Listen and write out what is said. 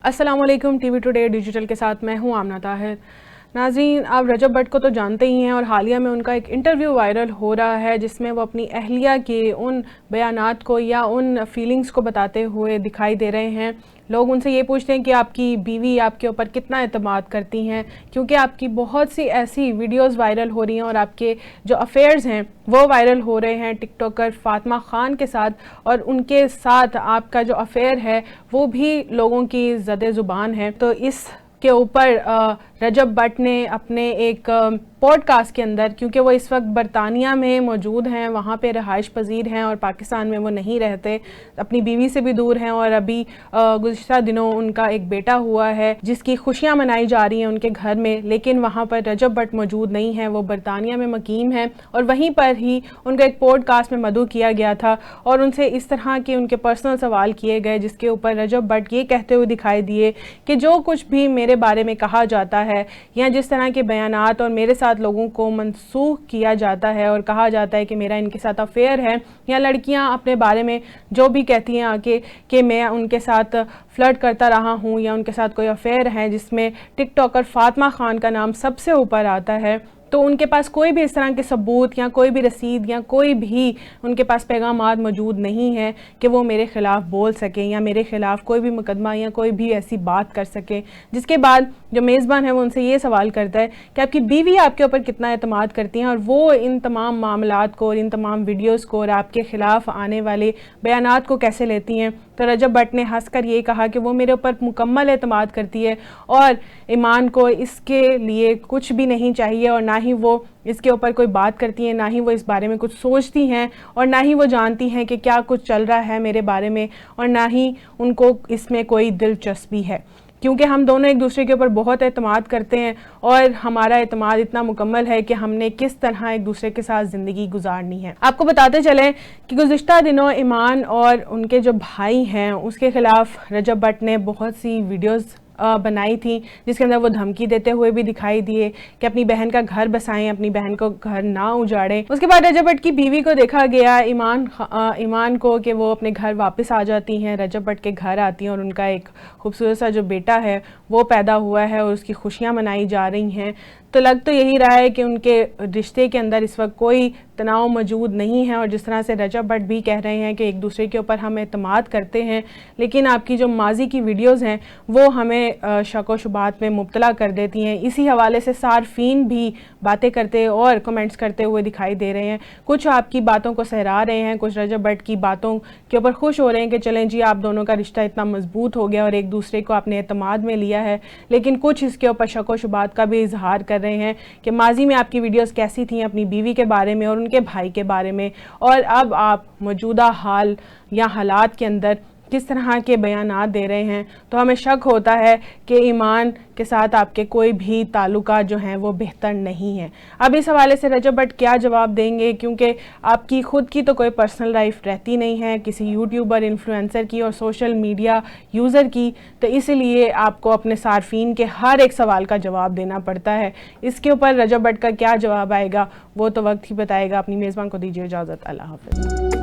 अस्सलाम वालेकुम। TV today digital के साथ मैं हूं आमना ताहिर। नाज़रीन, आप रजब भट्ट को तो जानते ही हैं और हालिया में उनका एक इंटरव्यू वायरल हो रहा है जिसमें वो अपनी अहलिया के उन बयानात को या उन फीलिंग्स को बताते हुए दिखाई दे रहे हैं। लोग उनसे ये पूछते हैं कि आपकी बीवी आपके ऊपर कितना एतमाद करती हैं, क्योंकि आपकी बहुत सी ऐसी वीडियोस वायरल हो रही हैं और आपके जो अफेयर्स हैं वो वायरल हो रहे हैं टिकटॉकर फातिमा खान के साथ, और उनके साथ आपका जो अफेयर है वो भी लोगों की ज़द ज़ुबान है। तो इस के ऊपर रजब भट्ट ने अपने एक पॉडकास्ट के अंदर, क्योंकि वो इस वक्त बरतानिया में मौजूद हैं, वहाँ पे रहाइश पजीर हैं और पाकिस्तान में वो नहीं रहते, अपनी बीवी से भी दूर हैं, और अभी गुज़िश्ता दिनों उनका एक बेटा हुआ है जिसकी खुशियाँ मनाई जा रही हैं उनके घर में, लेकिन वहाँ पर रजब भट्ट मौजूद नहीं हैं, वो बरतानिया में मकीम हैं। और वहीं पर ही उनका एक पॉडकास्ट में मदऊ किया गया था और उनसे इस तरह के उनके पर्सनल सवाल किए गए जिसके ऊपर रजब भट्ट ये कहते हुए दिखाई दिए कि जो कुछ भी मेरे बारे में कहा जाता है या जिस तरह के बयानात और मेरे साथ लोगों को मनसूख किया जाता है और कहा जाता है कि मेरा इनके साथ अफेयर है, या लड़कियां अपने बारे में जो भी कहती हैं आके कि मैं उनके साथ फ्लर्ट करता रहा हूं या उनके साथ कोई अफेयर है, जिसमें टिकटॉकर फातिमा खान का नाम सबसे ऊपर आता है, तो उनके पास कोई भी इस तरह के सबूत या कोई भी रसीद या कोई भी उनके पास पैगामात मौजूद नहीं है कि वो मेरे ख़िलाफ़ बोल सकें या मेरे ख़िलाफ़ कोई भी मुकदमा या कोई भी ऐसी बात कर सकें। जिसके बाद जो मेज़बान है वो उनसे ये सवाल करता है कि आपकी बीवी आपके ऊपर कितना एतमाद करती हैं और वो इन तमाम मामलात को और इन तमाम वीडियोज़ को और आपके ख़िलाफ़ आने वाले बयानात को कैसे लेती हैं। तो रजब भट्ट ने हंसकर ये कहा कि वो मेरे ऊपर मुकम्मल एतमाद करती है और ईमान को इसके लिए कुछ भी नहीं चाहिए, और ना ही वो इसके ऊपर कोई बात करती हैं, ना ही वो इस बारे में कुछ सोचती हैं, और ना ही वो जानती हैं कि क्या कुछ चल रहा है मेरे बारे में, और ना ही उनको इसमें कोई दिलचस्पी है, क्योंकि हम दोनों एक दूसरे के ऊपर बहुत एतमाद करते हैं और हमारा एतमाद इतना मुकम्मल है कि हमने किस तरह एक दूसरे के साथ ज़िंदगी गुजारनी है। आपको बताते चलें कि गुज़िश्ता दिनों ईमान और उनके जो भाई हैं उसके ख़िलाफ़ रजब भट्ट ने बहुत सी वीडियोज़ बनाई थी जिसके अंदर वो धमकी देते हुए भी दिखाई दिए कि अपनी बहन का घर बसाएं, अपनी बहन को घर ना उजाड़ें। उसके बाद रजब भट्ट की बीवी को देखा गया, ईमान को, कि वो अपने घर वापस आ जाती हैं, रजब भट्ट के घर आती हैं और उनका एक खूबसूरत सा जो बेटा है वो पैदा हुआ है और उसकी खुशियाँ मनाई जा रही हैं। तो लग तो यही रहा है कि उनके रिश्ते के अंदर इस वक्त कोई तनाव मौजूद नहीं है, और जिस तरह से रजब भट्ट भी कह रहे हैं कि एक दूसरे के ऊपर हम एतमाद करते हैं, लेकिन आपकी जो माजी की वीडियोज़ हैं वो हमें शक व शुबात में मुब्तला कर देती हैं। इसी हवाले से सार्फिन भी बातें करते और कमेंट्स करते हुए दिखाई दे रहे हैं। कुछ आपकी बातों को सहरा रहे हैं, कुछ रजब भट्ट की बातों के ऊपर खुश हो रहे हैं कि चलें जी आप दोनों का रिश्ता इतना मजबूत हो गया और एक दूसरे को आपने एतमाद में लिया है, लेकिन कुछ इसके ऊपर शक व शुबात का भी इजहार कर रहे हैं कि माजी में आपकी वीडियोस कैसी थी अपनी बीवी के बारे में और उनके भाई के बारे में, और अब आप मौजूदा हाल या हालात के अंदर किस तरह के बयानात दे रहे हैं। तो हमें शक होता है कि ईमान के साथ आपके कोई भी ताल्लुकात जो हैं वो बेहतर नहीं है। अब इस हवाले से रजब भट्ट क्या जवाब देंगे, क्योंकि आपकी ख़ुद की तो कोई पर्सनल लाइफ रहती नहीं है, किसी यूट्यूबर, इन्फ्लुएंसर की और सोशल मीडिया यूज़र की, तो इसलिए आपको अपने सार्फिन के हर एक सवाल का जवाब देना पड़ता है। इसके ऊपर रजब भट्ट का क्या जवाब आएगा वो तो वक्त ही बताएगा। अपनी मेज़बान को दीजिए इजाज़त। अल्लाह हाफ़िज़।